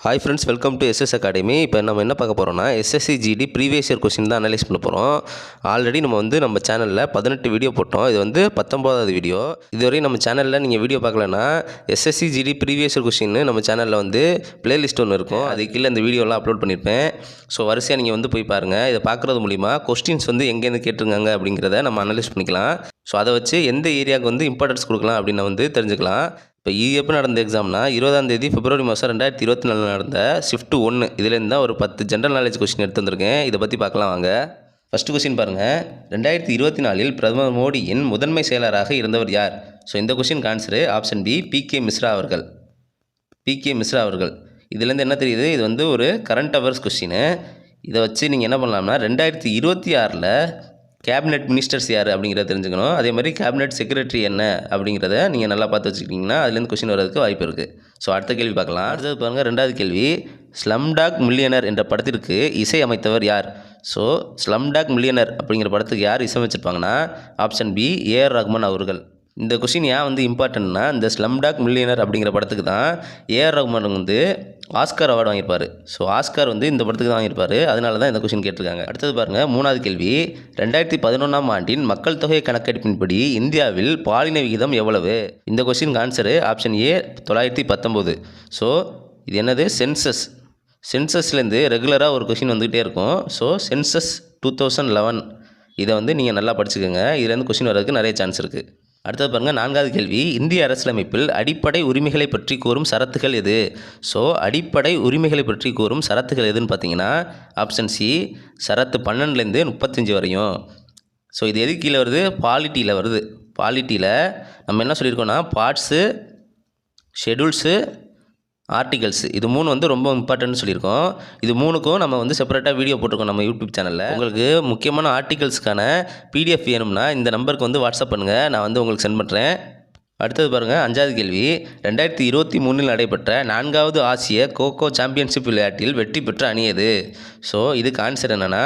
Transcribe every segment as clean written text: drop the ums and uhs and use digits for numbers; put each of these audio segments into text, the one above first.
Hi friends, welcome to SS academy. இப்போ நம்ம என்ன பார்க்க போகிறோம்னா SSC GD previous year question தான் அனலைஸ் பண்ண போகிறோம். ஆல்ரெடி நம்ம சேனலில் 18 வீடியோ போட்டோம். இது 19வது வீடியோ. இதுவரை நம்ம சேனலில் நீங்கள் வீடியோ பார்க்கலன்னா SSC GD previous year question நம்ம சேனலில் பிளேலிஸ்ட் ஒன்று இருக்கும். அது கீழே இந்த வீடியோலாம் அப்லோட் பண்ணியிருப்பேன். ஸோ வரிசையாக நீங்கள் போய் பாருங்கள். இதை பார்க்குறது மூலிமா கொஸ்டின்ஸ் எங்கேருந்து கேட்டிருக்காங்க அப்படிங்கிறத நம்ம அனலைஸ் பண்ணிக்கலாம். ஸோ அதை வச்சு எந்த ஏரியாவுக்கு இம்பார்ட்டன்ஸ் கொடுக்கலாம் அப்படின்னு தெரிஞ்சுக்கலாம். இப்போ எப்போ நடந்த எக்ஸாம்னா 20ஆம் தேதி பிப்ரவரி மாதம் 2024 நடந்த ஷிஃப்ட் 1 இதுலேருந்து தான் ஒரு 10 ஜென்ரல் நாலேஜ் கொஸ்டின் எடுத்து வந்திருக்கேன். இதை பற்றி பார்க்கலாம் வாங்க. ஃபஸ்ட்டு கொஸ்டின் பாருங்கள். 2024 பிரதமர் மோடியின் முதன்மை செயலராக இருந்தவர் யார்? ஸோ இந்த question answer option B, PK Mishra அவர்கள். பிகே மிஸ்ரா அவர்கள். இதுலேருந்து என்ன தெரியுது, இது ஒரு கரண்ட் அஃபேர்ஸ் கொஸ்டின். இதை வச்சு நீங்கள் என்ன பண்ணலாம்னா 2026 கேபினெட் மினிஸ்டர்ஸ் யார் அப்படிங்கிறத தெரிஞ்சுக்கணும். அதே மாதிரி கேபினெட் செக்ரட்டரி என்ன அப்படிங்கிறத நீங்கள் நல்லா பார்த்து வச்சுக்கிட்டிங்கன்னா அதுலேருந்து கொஸ்டின் வரதுக்கு வாய்ப்பு இருக்குது. ஸோ அடுத்த கேள்வி பார்க்கலாம். அடுத்தது பாருங்கள், 2வது கேள்வி. ஸ்லம்டாக் மில்லியனர் என்ற படத்திற்கு இசை அமைத்தவர் யார்? ஸோ ஸ்லம்டாக் மில்லியனர் அப்படிங்கிற படத்துக்கு யார் இசையமைச்சிருப்பாங்கன்னா ஆப்ஷன் பி, ஏஆர் ரஹ்மான் அவர்கள். இந்த கொஸ்டின் ஏன் இம்பார்ட்டன்ட்னா, இந்த ஸ்லம்டாக் மில்லியனர் அப்படிங்கிற படத்துக்கு தான் ஏஆர் ரஹ்மான் ஆஸ்கார் அவார்டு வாங்கியிருப்பார். ஸோ ஆஸ்கார் இந்த படத்துக்கு தான் வாங்கியிருப்பார். அதனால தான் இந்த கொஸ்டின் கேட்டிருக்காங்க. அடுத்தது பாருங்கள், 3வது கேள்வி. 2011ஆம் ஆண்டின் மக்கள் தொகை கணக்கெடுப்பின்படி இந்தியாவில் பாலின விகிதம் எவ்வளவு? இந்த question answer option A, 919. So இது என்னது, சென்சஸ். சென்சஸ்லேருந்து ரெகுலராக ஒரு கொஸ்டின் வந்துகிட்டே இருக்கும். ஸோ சென்சஸ் 2011 இதை நீங்கள் நல்லா படிச்சுக்கோங்க. இதுலேருந்து கொஸ்டின் வர்றதுக்கு நிறைய சான்ஸ் இருக்குது. அடுத்தது பாருங்கள், 4வது கேள்வி. இந்திய அரசியலமைப்பில் அடிப்படை உரிமைகளை பற்றி கூறும் சரத்துகள் எது? ஸோ அடிப்படை உரிமைகளை பற்றி கூறும் சரத்துகள் எதுன்னு பார்த்தீங்கன்னா ஆப்ஷன் சி, சரத்து 12லேருந்து 35 வரையும். ஸோ இது எது கீழே வருது? பாலிட்டியில் வருது. பாலிட்டியில் நம்ம என்ன சொல்லியிருக்கோம்னா பார்ட்ஸு, ஷெடியூல்ஸு, ஆர்டிகல்ஸ், இது 3 ரொம்ப இம்பார்ட்டன்ட்னு சொல்லியிருக்கோம். இது 3க்கும் நம்ம செப்பரேட்டாக வீடியோ போட்டிருக்கோம் நம்ம யூடியூப் சேனலில். உங்களுக்கு முக்கியமான ஆர்டிகல்ஸ்க்கான பிடிஎஃப் வேணும்னா இந்த நம்பருக்கு வாட்ஸ்அப் பண்ணுங்கள், நான் உங்களுக்கு சென்ட் பண்ணுறேன். அடுத்தது பாருங்கள், 5வது கேள்வி. 2023 நடைபெற்ற 4வது ஆசிய கோகோ சாம்பியன்ஷிப் விளையாட்டில் வெற்றி பெற்ற அணி எது? ஸோ இதுக்கு ஆன்சர் என்னென்னா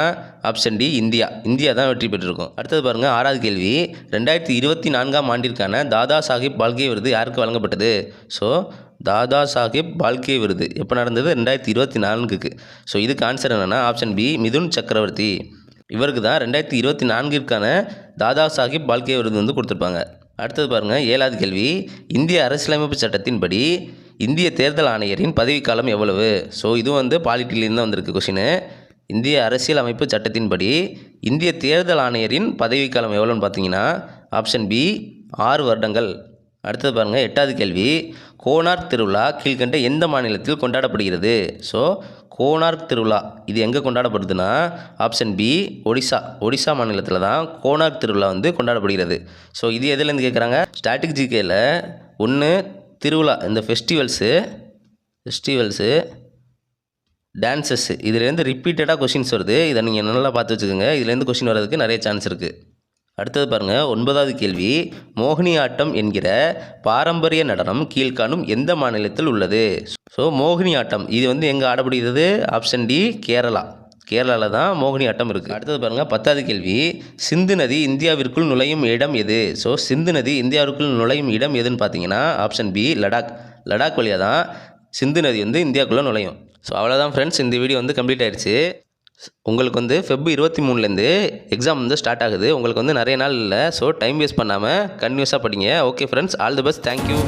ஆப்ஷன் டி, இந்தியா. இந்தியா தான் வெற்றி பெற்றிருக்கும். அடுத்தது பாருங்கள், 6வது கேள்வி. 2024ஆம் ஆண்டிற்கான தாதா சாஹிப் பால்கே விருது யாருக்கு வழங்கப்பட்டது? ஸோ தாதா சாஹிப் பால்கே விருது எப்போ நடந்தது? 2024க்கு. ஸோ இதுக்கு ஆன்சர் என்னென்னா ஆப்ஷன் பி, மிதுன் சக்கரவர்த்தி. இவருக்கு தான் 2024ற்கான தாதா சாஹிப் பால்கே விருது கொடுத்துருப்பாங்க. அடுத்தது பாருங்கள், 7வது கேள்வி. இந்திய அரசியலமைப்பு சட்டத்தின்படி இந்திய தேர்தல் ஆணையரின் பதவிக்காலம் எவ்வளவு? ஸோ இதுவும் பாலிட்டிலேருந்து தான் வந்திருக்கு கொஷின். இந்திய அரசியல் அமைப்பு சட்டத்தின்படி இந்திய தேர்தல் ஆணையரின் பதவிக்காலம் எவ்வளோன்னு பார்த்தீங்கன்னா ஆப்ஷன் பி, 6 வருடங்கள். அடுத்தது பாருங்கள், 8வது கேள்வி. கோனார்க் திருவிழா கீழ்கண்ட எந்த மாநிலத்தில் கொண்டாடப்படுகிறது? ஸோ கோனார்க் திருவிழா இது எங்கே கொண்டாடப்படுதுன்னா ஆப்ஷன் பி, ஒடிசா. ஒடிசா மாநிலத்தில் தான் கோனார்க் திருவிழா கொண்டாடப்படுகிறது. ஸோ இது எதுலேருந்து கேட்குறாங்க? ஸ்டாட்டிக் ஜிகேயில் 1 திருவிழா, இந்த ஃபெஸ்டிவல்ஸு, டான்சஸ்ஸு, இதுலேருந்து ரிப்பீட்டடாக கொஷின்ஸ் வருது. இதை நீங்கள் நல்லா பார்த்து வச்சுக்கோங்க. இதுலேருந்து கொஷின் வர்றதுக்கு நிறைய சான்ஸ் இருக்குது. அடுத்தது பாருங்கள், 9வது கேள்வி. மோகினி ஆட்டம் என்கிற பாரம்பரிய நடனம் கீழ்காணும் எந்த மாநிலத்தில் உள்ளது? ஸோ மோகினி ஆட்டம் இது எங்கே ஆடப்படுகிறது? Option D, Kerala. கேரளாவில் தான் மோகினி ஆட்டம் இருக்குது. அடுத்தது பாருங்கள், 10வது கேள்வி. சிந்து நதி இந்தியாவிற்குள் நுழையும் இடம் எது? ஸோ சிந்து நதி இந்தியாவிற்குள் நுழையும் இடம் எதுன்னு பார்த்தீங்கன்னா ஆப்ஷன் பி, லடாக். லடாக் வழியாக தான் சிந்து நதி இந்தியாவுக்குள்ளே நுழையும். ஸோ அவ்வளோதான் ஃப்ரெண்ட்ஸ், இந்த வீடியோ கம்ப்ளீட் ஆயிடுச்சு. உங்களுக்கு ஃபெப் 23லேருந்து எக்ஸாம் ஸ்டார்ட் ஆகுது. உங்களுக்கு நிறைய நாள் இல்லை. ஸோ டைம் வேஸ்ட் பண்ணாமல் கன்டினியூஸாக படிங்க. Okay friends, all the best. Thank you.